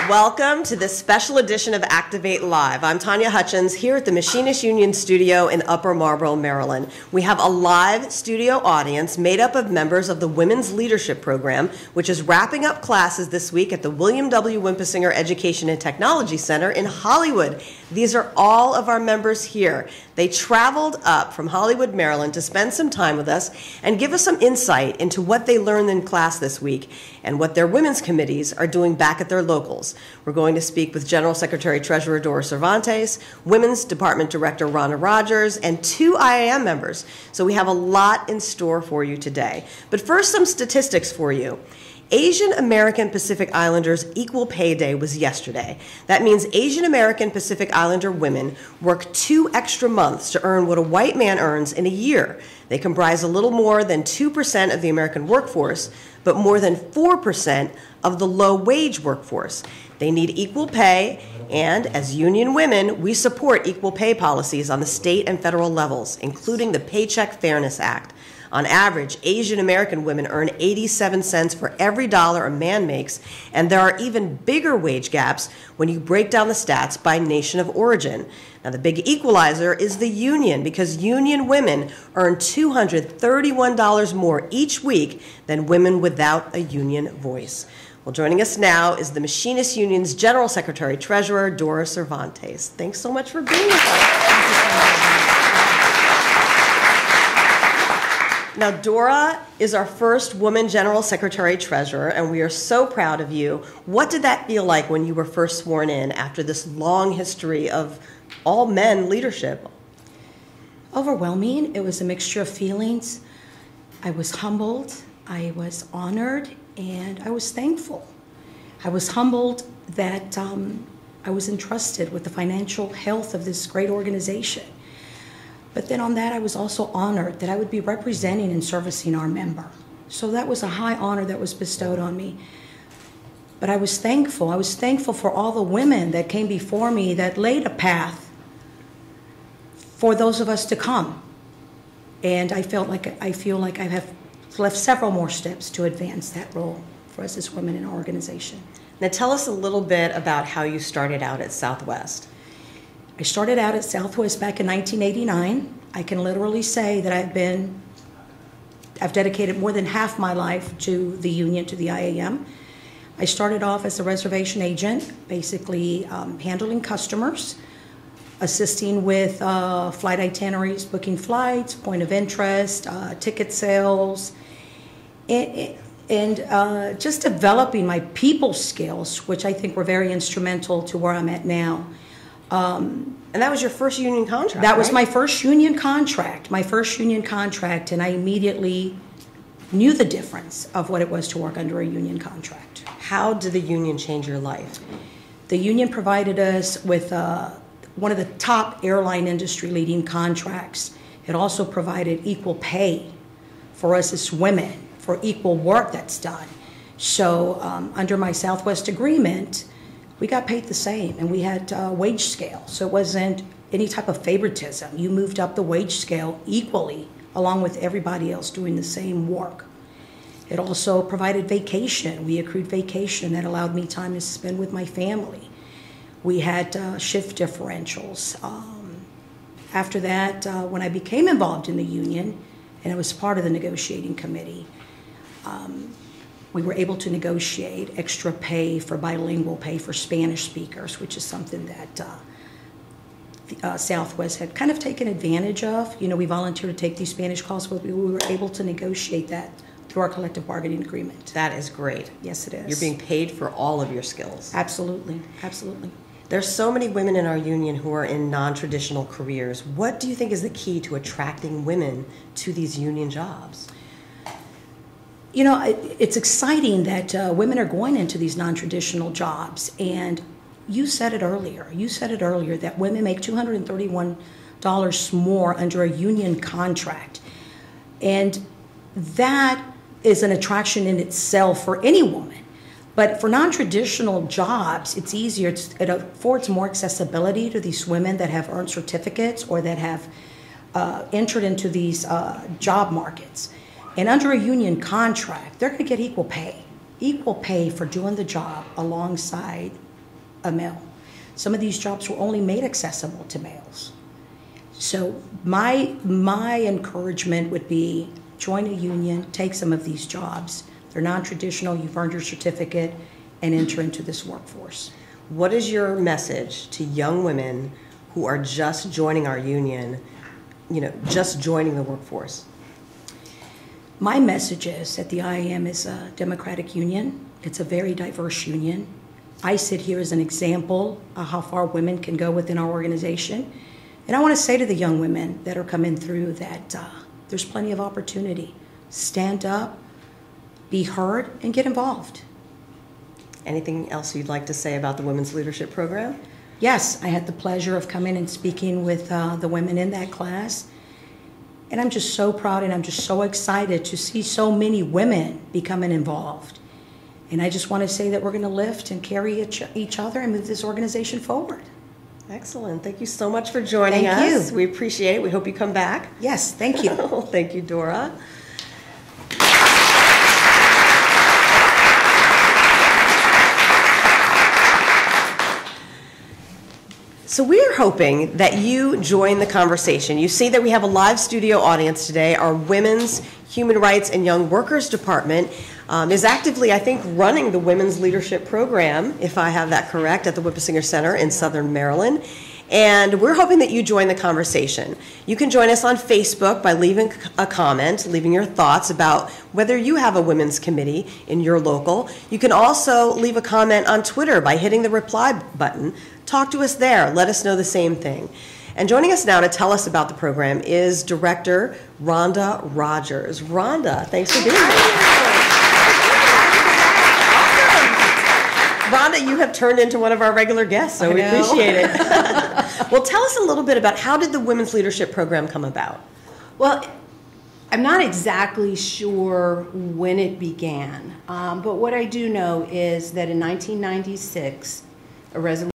Welcome to this special edition of Activate Live. I'm Tanya Hutchins here at the Machinist Union Studio in Upper Marlboro, Maryland. We have a live studio audience made up of members of the Women's Leadership Program, which is wrapping up classes this week at the William W. Wimpesinger Education and Technology Center in Hollywood. These are all of our members here. They traveled up from Hollywood, Maryland to spend some time with us and give us some insight into what they learned in class this week and what their women's committees are doing back at their locals. We're going to speak with General Secretary Treasurer Dora Cervantes, Women's Department Director Rhonda Rogers, and 2 IAM members. So we have a lot in store for you today. But first, some statistics for you. Asian American Pacific Islanders Equal Pay Day was yesterday. That means Asian American Pacific Islander women work 2 extra months to earn what a white man earns in a year. They comprise a little more than 2% of the American workforce, but more than 4% of the low-wage workforce. They need equal pay, and as union women, we support equal pay policies on the state and federal levels, including the Paycheck Fairness Act. On average, Asian American women earn 87 cents for every dollar a man makes, and there are even bigger wage gaps when you break down the stats by nation of origin. Now, the big equalizer is the union, because union women earn $231 more each week than women without a union voice. Well, joining us now is the Machinist Union's General Secretary Treasurer, Dora Cervantes. Thanks so much for being with us. Now, Dora is our first woman General Secretary Treasurer, and we are so proud of you. What did that feel like when you were first sworn in after this long history of all men leadership? Overwhelming. It was a mixture of feelings. I was humbled, I was honored, and I was thankful. I was humbled that I was entrusted with the financial health of this great organization. But then on that, I was also honored that I would be representing and servicing our member. So that was a high honor that was bestowed on me. But I was thankful. I was thankful for all the women that came before me that laid a path for those of us to come. And I feel like I have left several more steps to advance that role for us as women in our organization. Now tell us a little bit about how you started out at Southwest. I started out at Southwest back in 1989. I can literally say that I've dedicated more than half my life to the union, to the IAM. I started off as a reservation agent, basically handling customers, assisting with flight itineraries, booking flights, point of interest, ticket sales, and just developing my people skills, which I think were very instrumental to where I'm at now. And that was your first union contract, That was right? my first union contract, and I immediately knew the difference of what it was to work under a union contract. How did the union change your life? The union provided us with one of the top airline industry leading contracts. It also provided equal pay for us as women for equal work that's done. So under my Southwest agreement, we got paid the same, and we had wage scale. So it wasn't any type of favoritism. You moved up the wage scale equally, along with everybody else doing the same work. It also provided vacation. We accrued vacation that allowed me time to spend with my family. We had shift differentials. After that, when I became involved in the union, and I was part of the negotiating committee, we were able to negotiate extra pay for bilingual pay for Spanish speakers, which is something that Southwest had kind of taken advantage of. You know, we volunteered to take these Spanish calls, but we were able to negotiate that through our collective bargaining agreement. That is great. Yes, it is. You're being paid for all of your skills. Absolutely, absolutely. There's so many women in our union who are in non-traditional careers. What do you think is the key to attracting women to these union jobs? You know, it's exciting that women are going into these non-traditional jobs, and you said it earlier. You said it earlier that women make $231 more under a union contract, and that is an attraction in itself for any woman. But for non-traditional jobs, it's easier. It affords more accessibility to these women that have earned certificates or that have entered into these job markets. And under a union contract, they're going to get equal pay for doing the job alongside a male. Some of these jobs were only made accessible to males. So my encouragement would be join a union, take some of these jobs. They're non-traditional, you've earned your certificate, and enter into this workforce. What is your message to young women who are just joining our union, just joining the workforce? My message is that the IAM is a democratic union. It's a very diverse union. I sit here as an example of how far women can go within our organization. And I want to say to the young women that are coming through that there's plenty of opportunity. Stand up, be heard, and get involved. Anything else you'd like to say about the Women's Leadership Program? Yes, I had the pleasure of coming and speaking with the women in that class. And I'm just so proud and I'm just so excited to see so many women becoming involved. And I just want to say that we're going to lift and carry each other and move this organization forward. Excellent. Thank you so much for joining us. Thank you. We appreciate it. We hope you come back. Yes, thank you. Thank you, Dora. So we're hoping that you join the conversation. You see that we have a live studio audience today. Our Women's Human Rights and Young Workers Department is actively, I think, running the Women's Leadership Program, if I have that correct, at the Whipplesinger Center in Southern Maryland. And we're hoping that you join the conversation. You can join us on Facebook by leaving a comment, leaving your thoughts about whether you have a women's committee in your local. You can also leave a comment on Twitter by hitting the reply button. Talk to us there. Let us know the same thing. And joining us now to tell us about the program is Director Rhonda Rogers. Rhonda, thanks for being here. Rhonda, you have turned into one of our regular guests, so we appreciate it. Well, tell us a little bit about how did the Women's Leadership Program come about? Well, I'm not exactly sure when it began, but what I do know is that in 1996, a resolution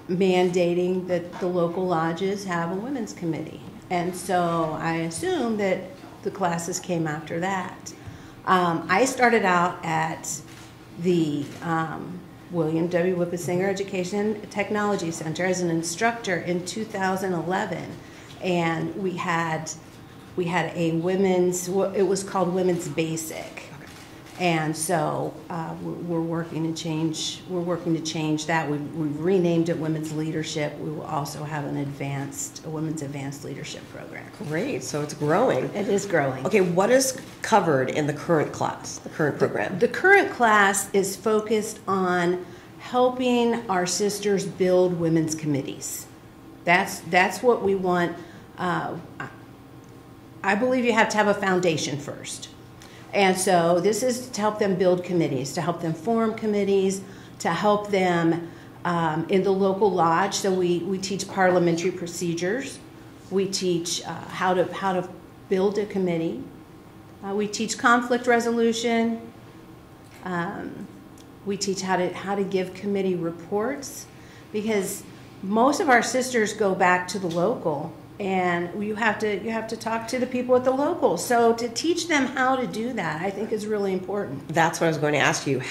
mandating that the local lodges have a women's committee. And so I assume that the classes came after that. I started out at the William W. Whipplesinger Education Technology Center as an instructor in 2011, and we had a women's, it was called Women's Basic, and so we're working to change that. We've renamed it Women's Leadership. We will also have a Women's Advanced Leadership program. Great, so it's growing. It is growing. Okay, what is covered in the current class, the current program? The current class is focused on helping our sisters build women's committees. That's what we want. I believe you have to have a foundation first. And so this is to help them build committees, to help them form committees, to help them in the local lodge. So we teach parliamentary procedures. We teach how to build a committee. We teach conflict resolution. We teach how to give committee reports, because most of our sisters go back to the local, and you have to talk to the people at the local. So to teach them how to do that, I think, is really important. That's what I was going to ask you.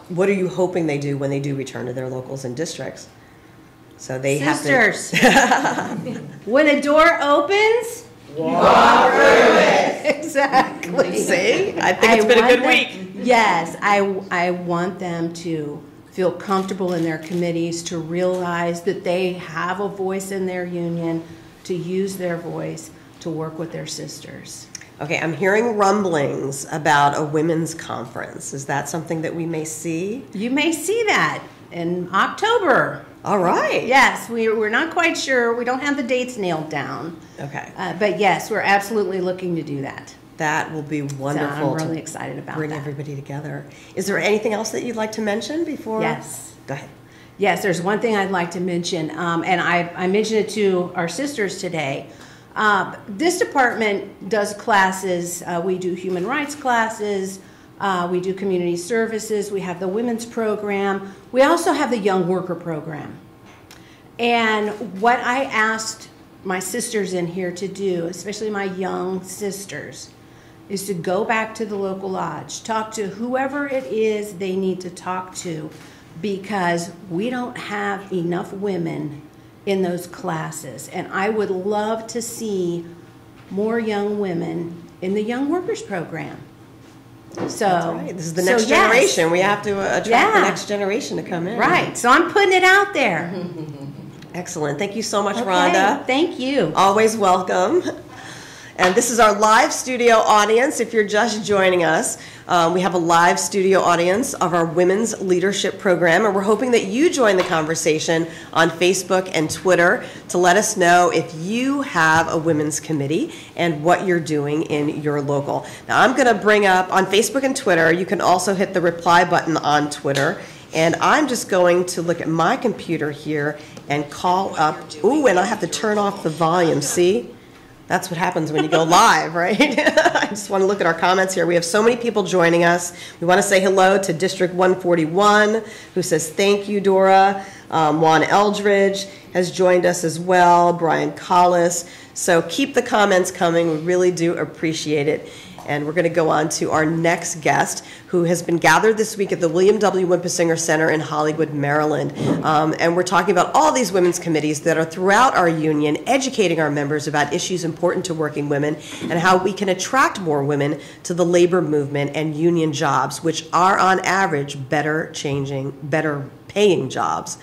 What are you hoping they do when they do return to their locals and districts? So they sisters, have to. When a door opens, walk through it. Exactly. See, I think it's been a good week. Yes, I want them to feel comfortable in their committees, to realize that they have a voice in their union, to use their voice to work with their sisters. Okay, I'm hearing rumblings about a women's conference. Is that something that we may see? You may see that in October. All right. Yes, we're not quite sure. We don't have the dates nailed down. Okay. But yes, we're absolutely looking to do that. That will be wonderful. So I'm really excited about bring that. everybody together. Is there anything else that you'd like to mention before? Yes. Go ahead. Yes, there's one thing I'd like to mention, and I mentioned it to our sisters today. This department does classes. We do human rights classes. We do community services. We have the women's program. We also have the young worker program. And what I asked my sisters in here to do, especially my young sisters, is to go back to the local lodge, talk to whoever it is they need to talk to, because we don't have enough women in those classes. And I would love to see more young women in the Young Workers Program. So That's right. This is the next generation. Yes. We have to attract the next generation to come in. Right. So I'm putting it out there. Excellent. Thank you so much, Okay, Rhonda. thank you. Always welcome. And this is our live studio audience. If you're just joining us, we have a live studio audience of our Women's Leadership Program, and we're hoping that you join the conversation on Facebook and Twitter to let us know if you have a women's committee and what you're doing in your local. Now, I'm going to bring up on Facebook and Twitter, you can also hit the reply button on Twitter, and I'm just going to look at my computer here and call up, ooh, and I have to turn off the volume, see? That's what happens when you go live, right? I just want to look at our comments here. We have so many people joining us. We want to say hello to District 141, who says, thank you, Dora. Juan Eldridge has joined us as well, Brian Collis. So keep the comments coming. We really do appreciate it. And we're going to go on to our next guest, who has been gathered this week at the William W. Wimpesinger Center in Hollywood, Maryland. And we're talking about all these women's committees that are throughout our union, educating our members about issues important to working women and how we can attract more women to the labor movement and union jobs, which are on average better paying jobs.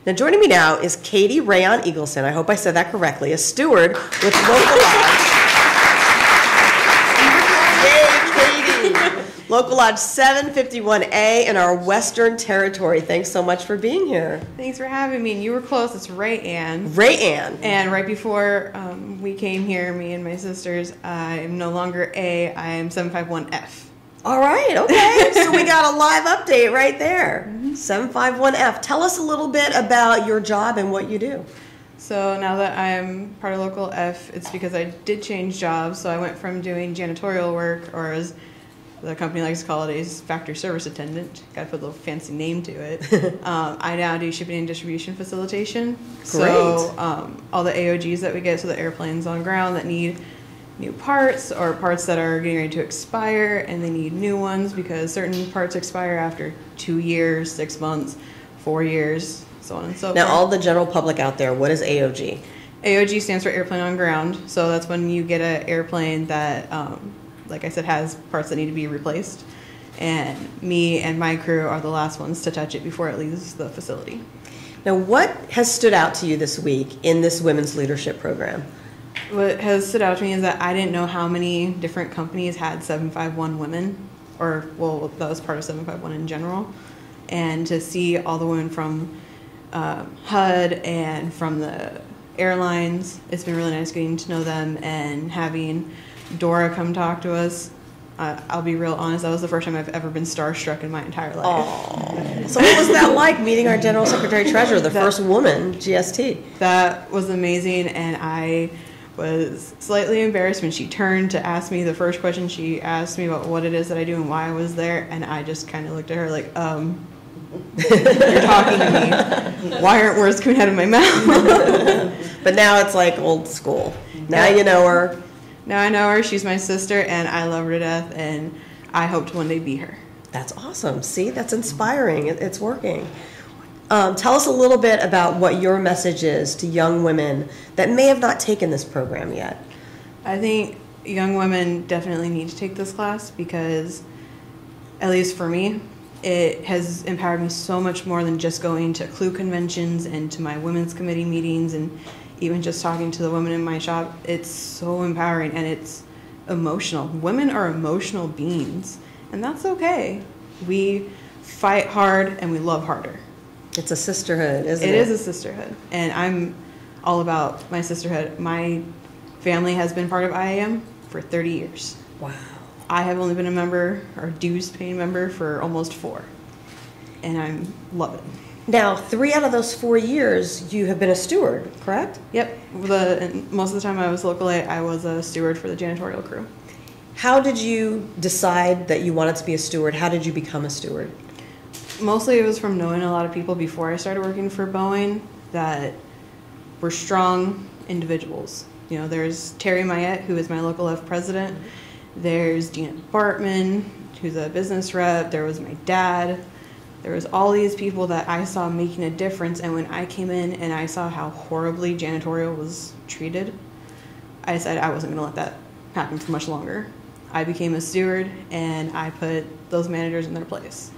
Now, joining me now is Katie Rayon Eagleson. I hope I said that correctly, a steward with Local Lodge. Local Lodge 751A in our Western Territory. Thanks so much for being here. Thanks for having me. And you were close. It's Ray Ann. Ray Ann. And right before we came here, me and my sisters, I am no longer A. I am 751F. All right. Okay. So we got a live update right there. 751F. Tell us a little bit about your job and what you do. So now that I'm part of Local F, it's because I did change jobs. So I went from doing janitorial work, or as the company likes to call it, is factory service attendant. Got to put a little fancy name to it. I now do shipping and distribution facilitation. Great. So all the AOGs that we get, so the airplanes on ground that need new parts or parts that are getting ready to expire and they need new ones because certain parts expire after 2 years, 6 months, 4 years, so on and so forth. Now, all the general public out there, what is AOG? AOG stands for airplane on ground. So that's when you get an airplane that like I said, has parts that need to be replaced. And me and my crew are the last ones to touch it before it leaves the facility. Now, what has stood out to you this week in this women's leadership program? What has stood out to me is that I didn't know how many different companies had 751 women, or, well, that was part of 751 in general. And to see all the women from HUD and from the airlines, it's been really nice getting to know them and having Dora come talk to us. I'll be real honest, that was the first time I've ever been starstruck in my entire life. Aww. So what was that like, meeting our General Secretary Treasurer, the first woman GST? That was amazing, and I was slightly embarrassed when she turned to ask me the first question. She asked me about what it is that I do and why I was there, and I just kind of looked at her like, you're talking to me. Why aren't words coming out of my mouth? But now it's like old school. Now you know her. Now I know her. She's my sister, and I love her to death, and I hope to one day be her. That's awesome. See, that's inspiring. It's working. Tell us a little bit about what your message is to young women that may have not taken this program yet. I think young women definitely need to take this class because, at least for me, it has empowered me so much more than just going to CLU conventions and to my women's committee meetings and even just talking to the women in my shop. It's so empowering and it's emotional. Women are emotional beings, and that's okay. We fight hard and we love harder. It's a sisterhood, isn't it? It is a sisterhood, and I'm all about my sisterhood. My family has been part of IAM for 30 years. Wow. I have only been a member, or dues paying member, for almost 4, and I love it. Now, 3 out of those 4 years, you have been a steward, correct? Yep. And most of the time I was local aid, I was a steward for the janitorial crew. How did you decide that you wanted to be a steward? How did you become a steward? Mostly it was from knowing a lot of people before I started working for Boeing that were strong individuals. You know, there's Terry Mayette, who is my local F president, There's Dean Bartman, who's a business rep. There was my dad. There was all these people that I saw making a difference. And when I came in and I saw how horribly janitorial was treated, I decided I wasn't going to let that happen for much longer. I became a steward, and I put those managers in their place.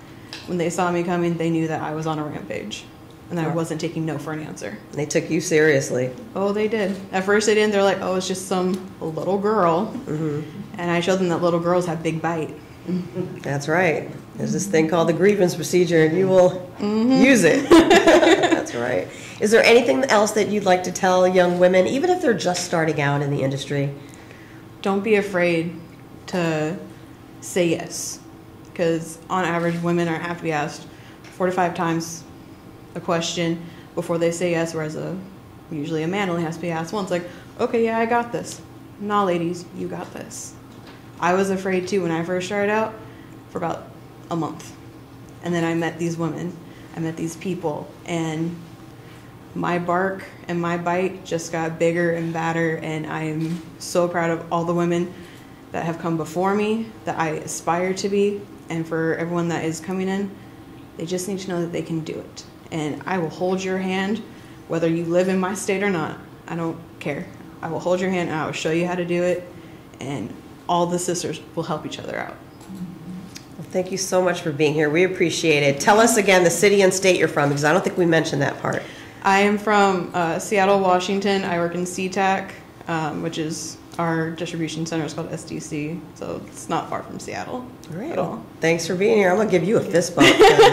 When they saw me coming, they knew that I was on a rampage, and I wasn't taking no for an answer. They took you seriously. Oh, they did. At first they didn't. They're like, oh, it's just some little girl. Mm-hmm. And I showed them that little girls have big bite. That's right. There's this thing called the grievance procedure, and you will use it. That's right. Is there anything else that you'd like to tell young women, even if they're just starting out in the industry? Don't be afraid to say yes, because on average, women have to be asked 4 to 5 times a question before they say yes, whereas usually a man only has to be asked once, like, okay, yeah, I got this. Nah, ladies, you got this. I was afraid too when I first started out for about a month. And then I met these women, I met these people, and my bark and my bite just got bigger and badder, and I am so proud of all the women that have come before me, that I aspire to be, and for everyone that is coming in, they just need to know that they can do it. And I will hold your hand, whether you live in my state or not. I don't care. I will hold your hand, and I will show you how to do it, and all the sisters will help each other out. Well, thank you so much for being here. We appreciate it. Tell us again the city and state you're from, because I don't think we mentioned that part. I am from Seattle, Washington. I work in SeaTac, which is our distribution center. It's called SDC, so it's not far from Seattle at all. Thanks for being here. I'm going to give you a fist bump. She was awesome.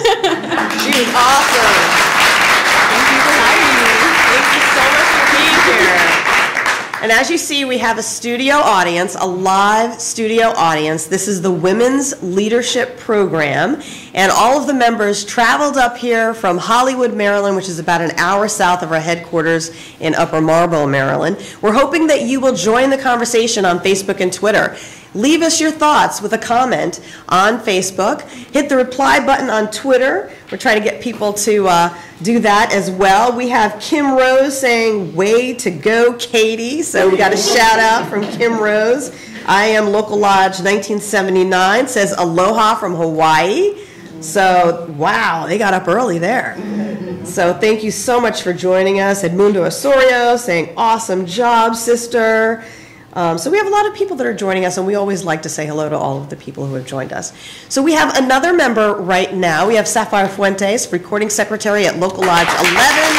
Thank you for having me. Thank you so much for being here. And as you see, we have a studio audience, a live studio audience. This is the Women's Leadership Program. And all of the members traveled up here from Hollywood, Maryland, which is about an hour south of our headquarters in Upper Marlboro, Maryland. We're hoping that you will join the conversation on Facebook and Twitter. Leave us your thoughts with a comment on Facebook. Hit the reply button on Twitter. We're trying to get people to do that as well. We have Kim Rose saying, way to go, Katie. So we got a shout out from Kim Rose. I am Local Lodge 1979, says aloha from Hawaii. So, wow, they got up early there. So thank you so much for joining us. Edmundo Osorio saying, awesome job, sister. So we have a lot of people that are joining us, and we always like to say hello to all of the people who have joined us. So we have another member right now. We have Safire Fuentes, recording secretary at Local Lodge 1137.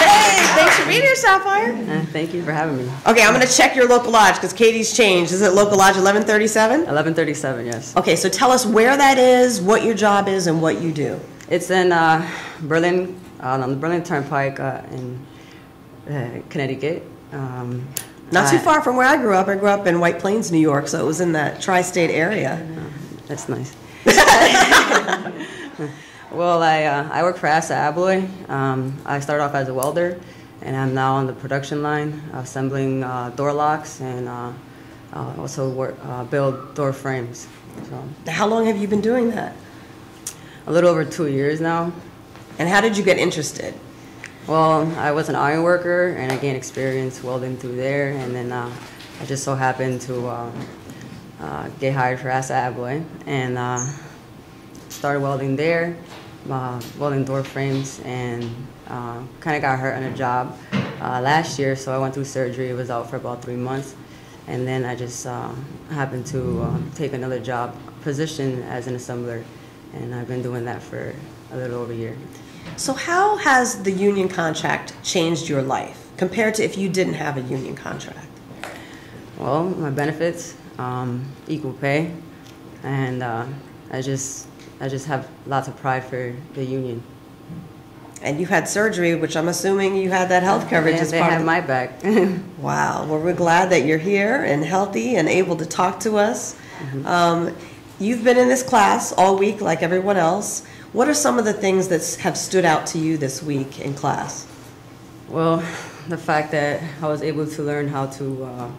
Hey, thanks for being here, Safire. Thank you for having me. Okay, I'm going to check your Local Lodge because Katie's changed. Is it Local Lodge 1137? 1137, yes. Okay, so tell us where that is, what your job is, and what you do. It's in Berlin, on the Berlin Turnpike in Connecticut. Not too far from where I grew up. I grew up in White Plains, New York, so it was in that tri-state area. That's nice. Well, I work for Asa Abloy. I started off as a welder, and I'm now on the production line, assembling door locks and also build door frames. So, how long have you been doing that? A little over 2 years now. And how did you get interested? Well, I was an iron worker, and I gained experience welding through there, and then I just so happened to get hired for Asa Abloy, and started welding there, welding door frames, and kind of got hurt on a job last year, so I went through surgery. I was out for about 3 months, and then I just happened to take another job position as an assembler, and I've been doing that for a little over a year. So how has the union contract changed your life compared to if you didn't have a union contract? Well, my benefits, equal pay, and I just have lots of pride for the union. And you had surgery, which I'm assuming you had that health coverage as they part have of my back. Wow. Well, we're glad that you're here and healthy and able to talk to us. Mm-hmm. You've been in this class all week like everyone else. What are some of the things that have stood out to you this week in class? Well, the fact that I was able to learn how to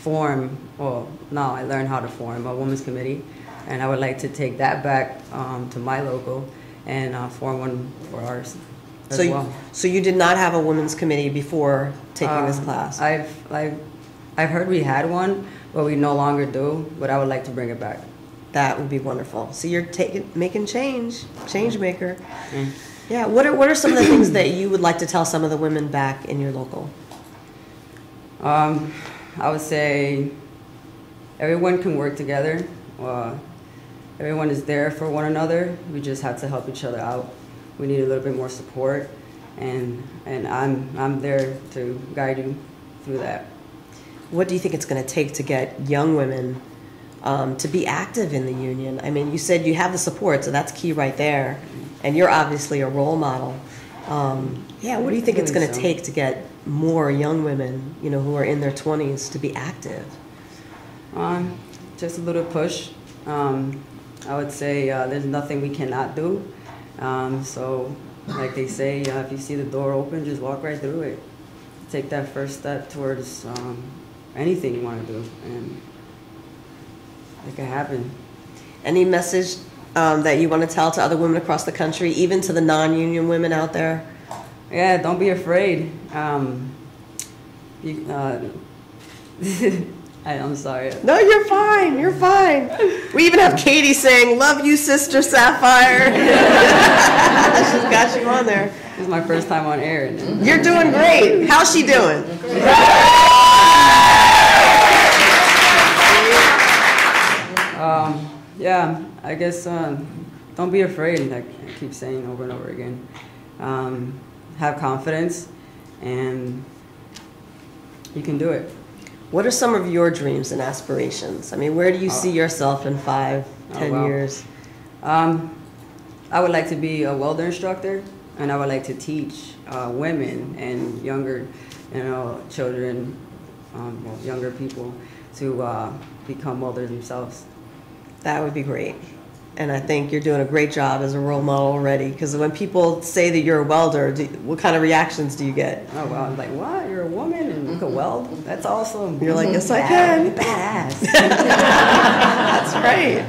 form, well, now I learned how to form a women's committee, and I would like to take that back to my local and form one for ours. as well. So you did not have a women's committee before taking this class? I've heard we had one, but we no longer do. But I would like to bring it back. That would be wonderful. So you're making change maker. Yeah. What are some of the things that you would like to tell some of the women back in your local? I would say everyone can work together. Everyone is there for one another. We just have to help each other out. We need a little bit more support, and I'm there to guide you through that. What do you think it's going to take to get young women to be active in the union? I mean, you said you have the support, so that's key right there, and you're obviously a role model. What do you think it's going to take to get more young women, who are in their 20s, to be active? Just a little push. I would say there's nothing we cannot do. So, like they say, if you see the door open, just walk right through it. Take that first step towards anything you want to do, and it can happen. Any message that you want to tell to other women across the country, even to the non-union women out there? Yeah, don't be afraid. I'm sorry. No, you're fine. You're fine. We even have Katie saying, "Love you, Sister Safire." She's got you on there. This is my first time on air. You're doing great. How's she doing? I guess don't be afraid. I keep saying over and over again. Have confidence, and you can do it. What are some of your dreams and aspirations? I mean, where do you see yourself in 5, 10 years? I would like to be a welder instructor, and I would like to teach women and younger, children, younger people to become welders themselves. That would be great. And I think you're doing a great job as a role model already, because when people say that you're a welder, what kind of reactions do you get? Oh, well, I'm like, what? You're a woman and you can weld? That's awesome. You're like, yes, I can. Badass. That's right.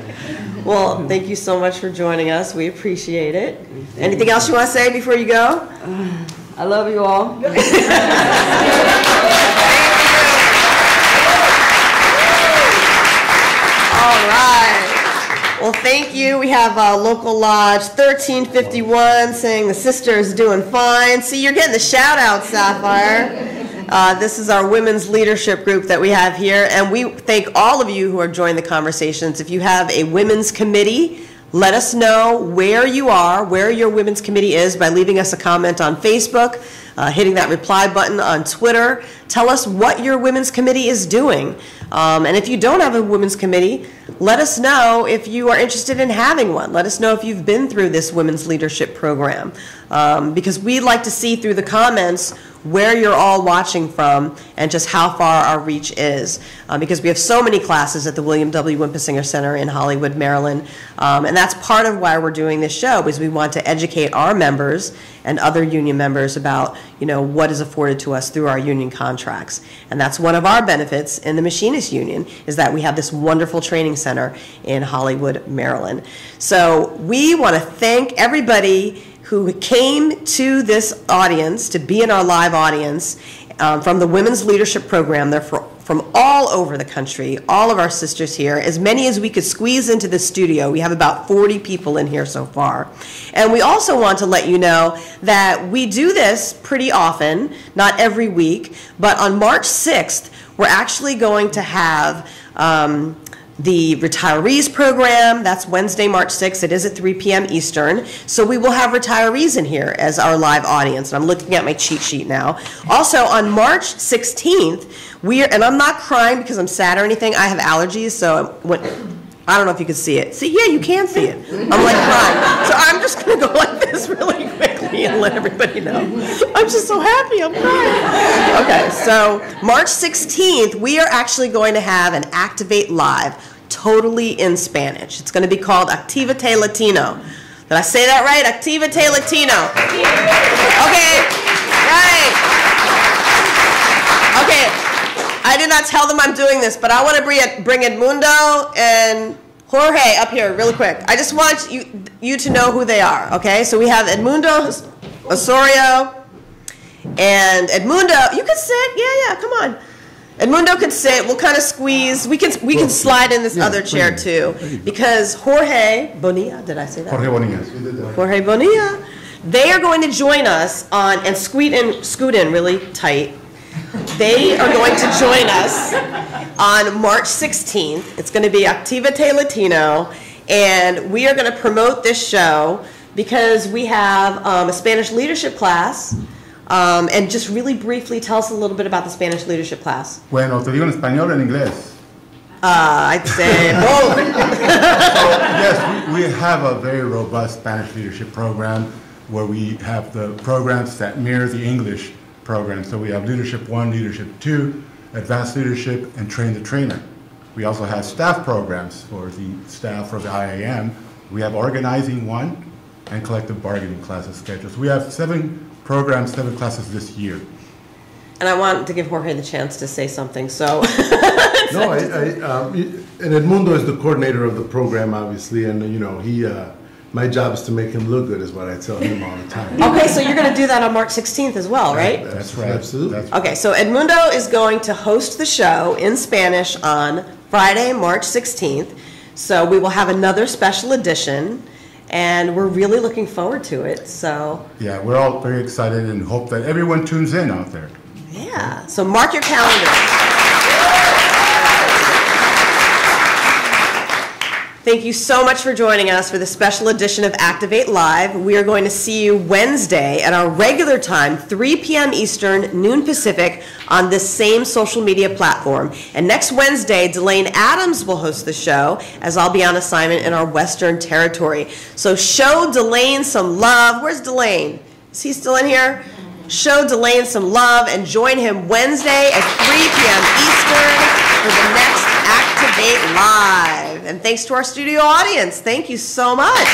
Well, thank you so much for joining us. We appreciate it. Anything else you want to say before you go? I love you all. All right. Well, thank you. We have Local Lodge 1351 saying the sister is doing fine. See, you're getting the shout out, Safire. This is our women's leadership group that we have here, and we thank all of you who are joining the conversations. If you have a women's committee, let us know where you are, where your women's committee is, by leaving us a comment on Facebook, hitting that reply button on Twitter. Tell us what your women's committee is doing. And if you don't have a women's committee, let us know if you are interested in having one. Let us know if you've been through this women's leadership program, because we'd like to see through the comments where you're all watching from and just how far our reach is, because we have so many classes at the William W. Wimpesinger Center in Hollywood, Maryland, and that's part of why we're doing this show, is we want to educate our members and other union members about, what is afforded to us through our union contracts. And that's one of our benefits in the Machinist Union, is that we have this wonderful training center in Hollywood, Maryland. So we want to thank everybody who came to this audience, to be in our live audience, from the Women's Leadership Program. They're from all over the country, all of our sisters here, as many as we could squeeze into the studio. We have about 40 people in here so far. And we also want to let you know that we do this pretty often, not every week, but on March 6th, we're actually going to have the retirees program. That's Wednesday, March 6th. It is at 3 p.m. Eastern. So we will have retirees in here as our live audience. And I'm looking at my cheat sheet now. Also, on March 16th, and I'm not crying because I'm sad or anything. I have allergies, so I don't know if you can see it. See, yeah, you can see it. I'm like crying. So I'm just going to go like this really quickly and let everybody know. I'm just so happy. I'm crying. Okay, so March 16th, we are actually going to have an Activate Live, totally in Spanish. It's going to be called Activate Latino. Did I say that right? Activate Latino. Okay, right. Okay. I did not tell them I'm doing this, but I want to bring Edmundo and Jorge up here really quick. I just want you to know who they are, okay? So we have Edmundo. Osorio, and Edmundo. You can sit. Yeah, come on. Edmundo can sit. We'll kind of squeeze. We can slide in this other chair too, because Jorge Bonilla. Did I say that? Jorge Bonilla. Jorge Bonilla. They are going to join us on and scoot in really tight. They are going to join us on March 16th. It's going to be Activate Latino, and we are going to promote this show because we have a Spanish leadership class. And just really briefly, tell us a little bit about the Spanish leadership class. Bueno, te digo en español o en inglés. I'd say both. So, yes, we have a very robust Spanish leadership program where we have the programs that mirror the English program. So we have Leadership 1, Leadership 2, Advanced Leadership, and Train the Trainer. We also have staff programs for the staff for the IAM. We have Organizing 1 and Collective Bargaining classes scheduled. So we have 7 programs, 7 classes this year. And I want to give Jorge the chance to say something, so. No, and Edmundo is the coordinator of the program, obviously, and my job is to make him look good, is what I tell him all the time. Okay, so you're going to do that on March 16th as well, right? That's right. Absolutely. That's right. Okay, so Edmundo is going to host the show in Spanish on Friday, March 16th. So we will have another special edition. And we're really looking forward to it, so. Yeah, we're all very excited and hope that everyone tunes in out there. Yeah, so mark your calendar. Thank you so much for joining us for the special edition of Activate Live. We are going to see you Wednesday at our regular time, 3 p.m. Eastern, noon Pacific, on this same social media platform. And next Wednesday, Delane Adams will host the show, as I'll be on assignment in our Western Territory. So show Delane some love. Where's Delane? Is he still in here? Show Delane some love and join him Wednesday at 3 p.m. Eastern for the next Activate Live. And thanks to our studio audience. Thank you so much.